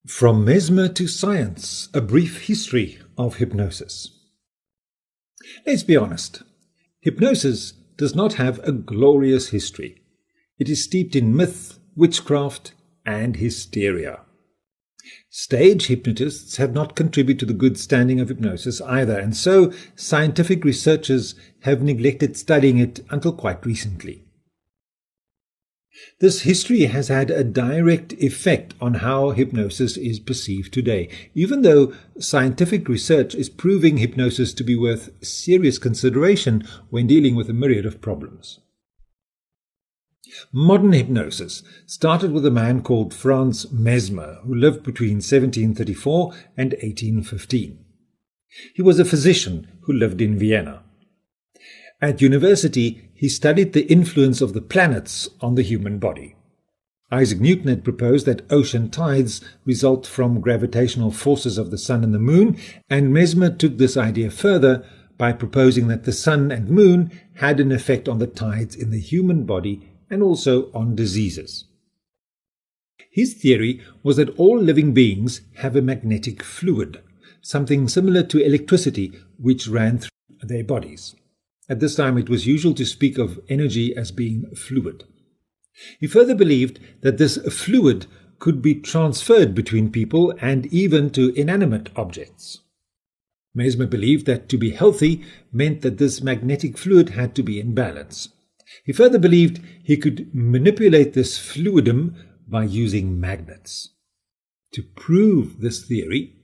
From Mesmer to Science, a brief history of hypnosis. Let's be honest, hypnosis does not have a glorious history. It is steeped in myth, witchcraft, and hysteria. Stage hypnotists have not contributed to the good standing of hypnosis either, and so scientific researchers have neglected studying it until quite recently. This history has had a direct effect on how hypnosis is perceived today, even though scientific research is proving hypnosis to be worth serious consideration when dealing with a myriad of problems. Modern hypnosis started with a man called Franz Mesmer, who lived between 1734 and 1815. He was a physician who lived in Vienna. At university, he studied the influence of the planets on the human body. Isaac Newton had proposed that ocean tides result from gravitational forces of the sun and the moon, and Mesmer took this idea further by proposing that the sun and moon had an effect on the tides in the human body and also on diseases. His theory was that all living beings have a magnetic fluid, something similar to electricity which ran through their bodies. At this time, it was usual to speak of energy as being fluid. He further believed that this fluid could be transferred between people and even to inanimate objects. Mesmer believed that to be healthy meant that this magnetic fluid had to be in balance. He further believed he could manipulate this fluidum by using magnets. To prove this theory,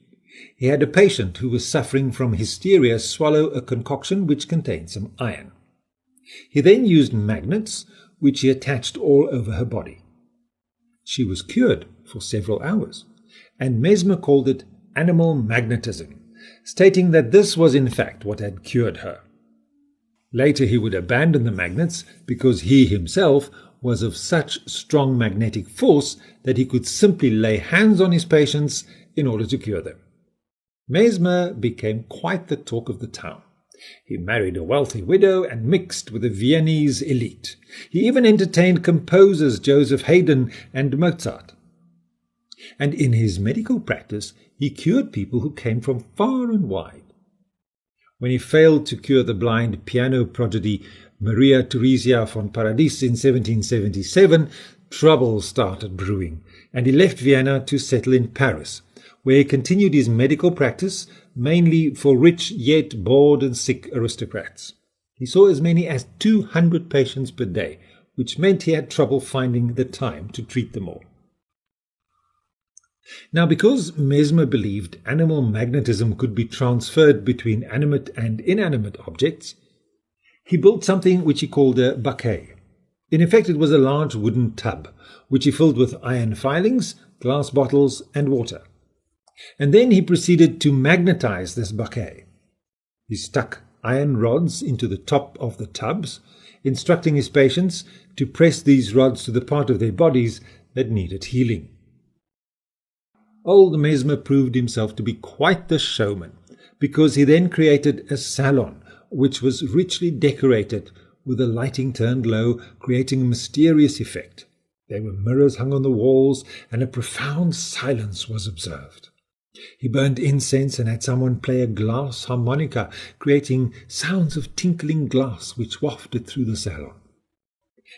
he had a patient who was suffering from hysteria swallow a concoction which contained some iron. He then used magnets, which he attached all over her body. She was cured for several hours, and Mesmer called it animal magnetism, stating that this was in fact what had cured her. Later he would abandon the magnets because he himself was of such strong magnetic force that he could simply lay hands on his patients in order to cure them. Mesmer became quite the talk of the town. He married a wealthy widow and mixed with the Viennese elite. He even entertained composers Joseph Haydn and Mozart. And in his medical practice, he cured people who came from far and wide. When he failed to cure the blind piano prodigy Maria Theresia von Paradis in 1777, trouble started brewing, and he left Vienna to settle in Paris, where he continued his medical practice, mainly for rich yet bored and sick aristocrats. He saw as many as 200 patients per day, which meant he had trouble finding the time to treat them all. Now, because Mesmer believed animal magnetism could be transferred between animate and inanimate objects, he built something which he called a baquet. In effect, it was a large wooden tub, which he filled with iron filings, glass bottles, and water. And then he proceeded to magnetize this baquet. He stuck iron rods into the top of the tubs, instructing his patients to press these rods to the part of their bodies that needed healing. Old Mesmer proved himself to be quite the showman, because he then created a salon which was richly decorated with the lighting turned low, creating a mysterious effect. There were mirrors hung on the walls, and a profound silence was observed. He burned incense and had someone play a glass harmonica, creating sounds of tinkling glass which wafted through the salon.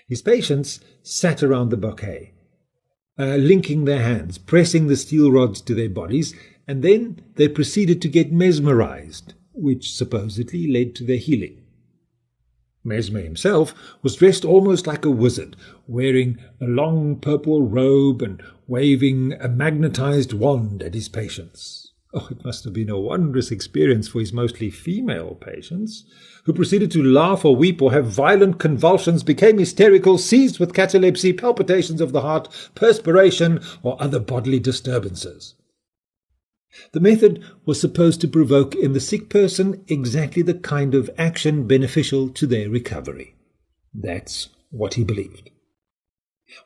His patients sat around the baquet, linking their hands, pressing the steel rods to their bodies, and then they proceeded to get mesmerized, which supposedly led to their healing. Mesmer himself was dressed almost like a wizard, wearing a long purple robe and waving a magnetized wand at his patients. Oh, it must have been a wondrous experience for his mostly female patients, who proceeded to laugh or weep or have violent convulsions, became hysterical, seized with catalepsy, palpitations of the heart, perspiration, or other bodily disturbances. The method was supposed to provoke in the sick person exactly the kind of action beneficial to their recovery. That's what he believed.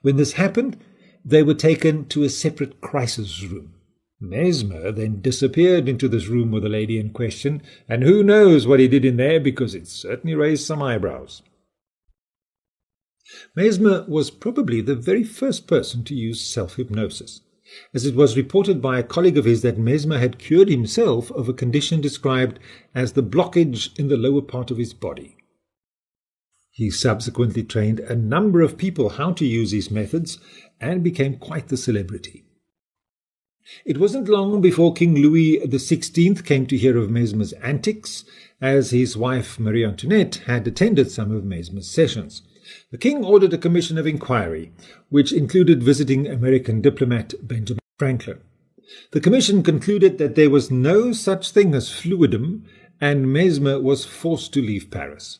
When this happened, they were taken to a separate crisis room. Mesmer then disappeared into this room with the lady in question, and who knows what he did in there, because it certainly raised some eyebrows. Mesmer was probably the very first person to use self-hypnosis. as it was reported by a colleague of his that Mesmer had cured himself of a condition described as the blockage in the lower part of his body. He subsequently trained a number of people how to use his methods and became quite the celebrity. It wasn't long before King Louis XVI came to hear of Mesmer's antics, as his wife Marie Antoinette had attended some of Mesmer's sessions. The king ordered a commission of inquiry, which included visiting American diplomat Benjamin Franklin. The commission concluded that there was no such thing as fluidum, and Mesmer was forced to leave Paris.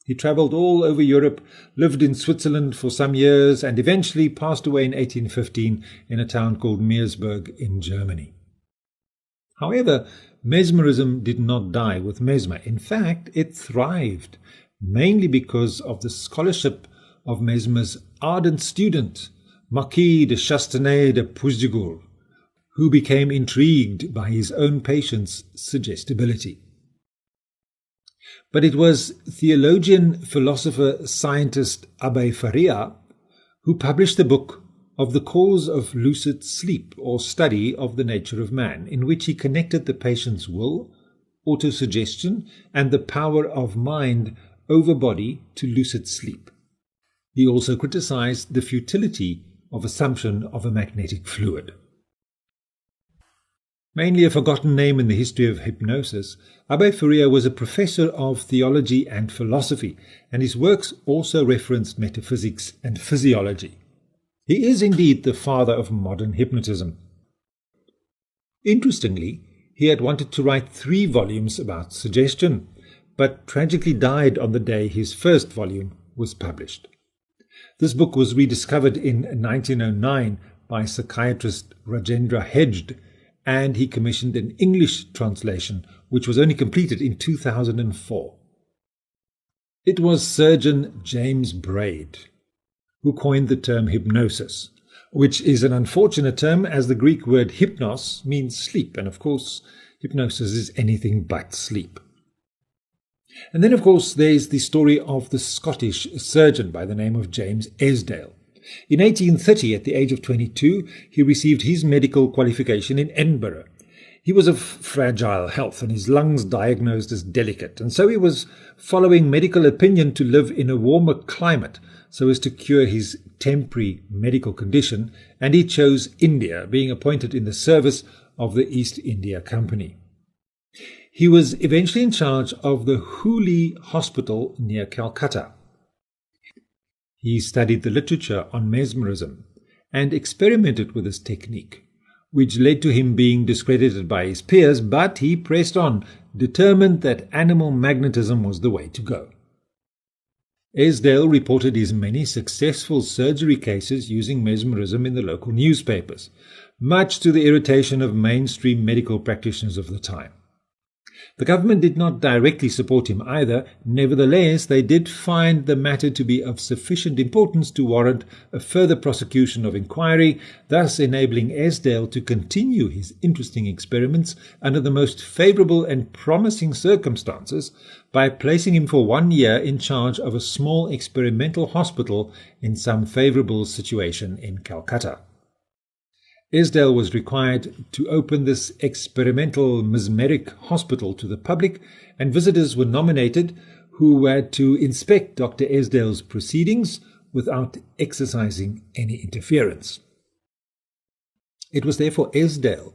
He travelled all over Europe, lived in Switzerland for some years, and eventually passed away in 1815 in a town called Meersburg in Germany. However, mesmerism did not die with Mesmer. In fact, it thrived, mainly because of the scholarship of Mesmer's ardent student, Marquis de Chastenay de Puysegur, who became intrigued by his own patient's suggestibility. But it was theologian, philosopher, scientist Abbe Faria who published the book of the cause of lucid sleep, or study of the nature of man, in which he connected the patient's will, autosuggestion, and the power of mind over body to lucid sleep. He also criticized the futility of assumption of a magnetic fluid. Mainly a forgotten name in the history of hypnosis, Abbe Faria was a professor of theology and philosophy, and his works also referenced metaphysics and physiology. He is indeed the father of modern hypnotism. Interestingly, he had wanted to write 3 volumes about suggestion, but tragically died on the day his first volume was published. This book was rediscovered in 1909 by psychiatrist Rajendra Hegde, and he commissioned an English translation, which was only completed in 2004. It was surgeon James Braid who coined the term hypnosis, which is an unfortunate term as the Greek word hypnos means sleep, and of course hypnosis is anything but sleep. And then of course there's the story of the Scottish surgeon by the name of James Esdale. In 1830, at the age of 22, he received his medical qualification in Edinburgh. He was of fragile health and his lungs diagnosed as delicate, and so he was following medical opinion to live in a warmer climate so as to cure his temporary medical condition, and he chose India, being appointed in the service of the East India Company. He was eventually in charge of the Hooley Hospital near Calcutta. He studied the literature on mesmerism and experimented with this technique, which led to him being discredited by his peers, but he pressed on, determined that animal magnetism was the way to go. Esdale reported his many successful surgery cases using mesmerism in the local newspapers, much to the irritation of mainstream medical practitioners of the time. The government did not directly support him either. Nevertheless, they did find the matter to be of sufficient importance to warrant a further prosecution of inquiry, thus enabling Esdale to continue his interesting experiments under the most favourable and promising circumstances by placing him for 1 year in charge of a small experimental hospital in some favourable situation in Calcutta. Esdale was required to open this experimental mesmeric hospital to the public, and visitors were nominated who had to inspect Dr. Esdale's proceedings without exercising any interference. It was therefore Esdale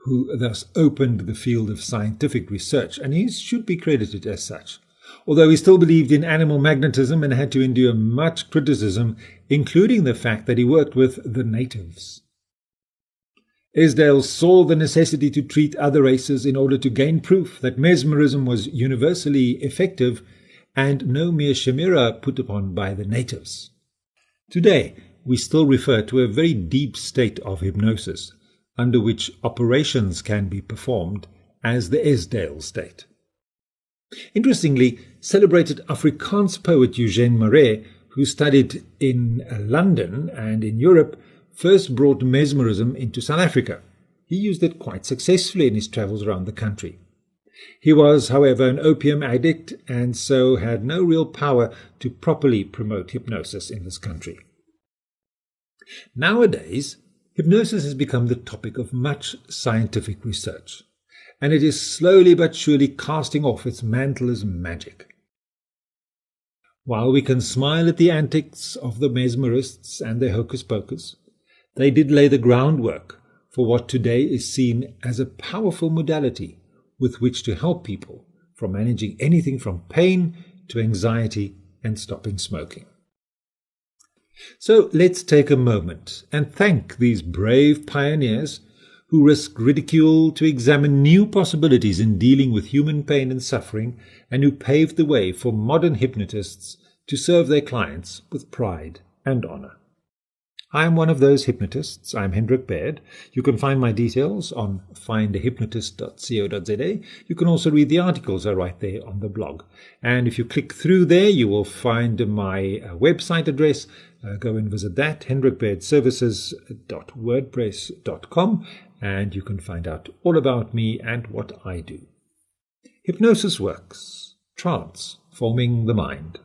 who thus opened the field of scientific research, and he should be credited as such, although he still believed in animal magnetism and had to endure much criticism, including the fact that he worked with the natives. Esdale saw the necessity to treat other races in order to gain proof that mesmerism was universally effective and no mere chimera put upon by the natives. Today, we still refer to a very deep state of hypnosis, under which operations can be performed, as the Esdale state. Interestingly, celebrated Afrikaans poet Eugène Marais, who studied in London and in Europe, first brought mesmerism into South Africa. He used it quite successfully in his travels around the country. He was, however, an opium addict and so had no real power to properly promote hypnosis in this country. Nowadays, Hypnosis has become the topic of much scientific research, and it is slowly but surely casting off its mantle as magic. While we can smile at the antics of the mesmerists and their hocus-pocus, they did lay the groundwork for what today is seen as a powerful modality with which to help people from managing anything from pain to anxiety and stopping smoking. So let's take a moment and thank these brave pioneers who risked ridicule to examine new possibilities in dealing with human pain and suffering, and who paved the way for modern hypnotists to serve their clients with pride and honor. I am one of those hypnotists. I'm Hendrik Baird. You can find my details on findahypnotist.co.za. You can also read the articles I write there on the blog. And if you click through there, you will find my website address. Go and visit that, hendrikbairdservices.wordpress.com, and you can find out all about me and what I do. Hypnosis works. Transforming the mind.